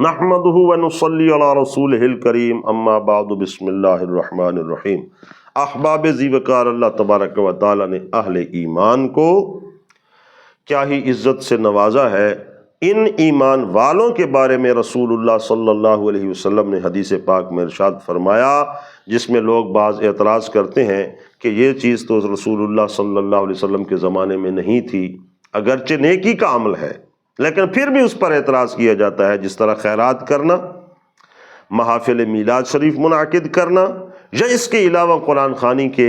نحمدہ ونصلی علی رسولہ الکریم اما بعد بسم اللہ الرحمن الرحیم۔ احباب ذی وقار، اللہ تبارک و تعالی نے اہل ایمان کو کیا ہی عزت سے نوازا ہے۔ ان ایمان والوں کے بارے میں رسول اللہ صلی اللہ علیہ وسلم نے حدیث پاک میں ارشاد فرمایا، جس میں لوگ بعض اعتراض کرتے ہیں کہ یہ چیز تو رسول اللہ صلی اللہ علیہ وسلم کے زمانے میں نہیں تھی، اگرچہ نیکی کا عمل ہے لیکن پھر بھی اس پر اعتراض کیا جاتا ہے، جس طرح خیرات کرنا، محافل میلاد شریف منعقد کرنا، یا اس کے علاوہ قرآن خوانی کے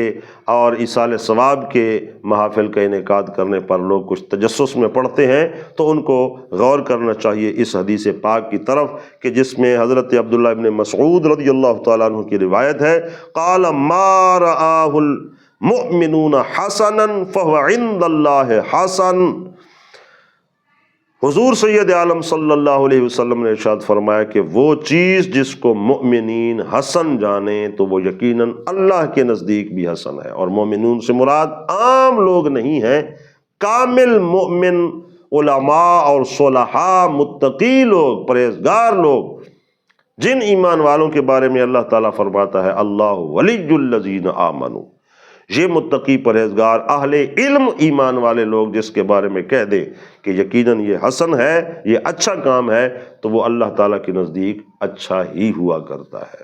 اور ایصال ثواب کے محافل کا انعقاد کرنے پر لوگ کچھ تجسس میں پڑھتے ہیں، تو ان کو غور کرنا چاہیے اس حدیث پاک کی طرف کہ جس میں حضرت عبداللہ ابن مسعود رضی اللہ تعالیٰ عنہ کی روایت ہے، قال ما رآہ المؤمنون حسنا فهو عند اللہ حسن۔ حضور سید عالم صلی اللہ علیہ وسلم نے ارشاد فرمایا کہ وہ چیز جس کو مؤمنین حسن جانیں تو وہ یقیناً اللہ کے نزدیک بھی حسن ہے۔ اور مومنون سے مراد عام لوگ نہیں ہیں، کامل مومن علماء اور صلحاء، متقی لوگ، پرہیزگار لوگ، جن ایمان والوں کے بارے میں اللہ تعالیٰ فرماتا ہے اللہ ولی الذین آمنوا، یہ متقی پرہیزگار اہل علم ایمان والے لوگ جس کے بارے میں کہہ دیں کہ یقیناً یہ حسن ہے، یہ اچھا کام ہے، تو وہ اللہ تعالیٰ کے نزدیک اچھا ہی ہوا کرتا ہے۔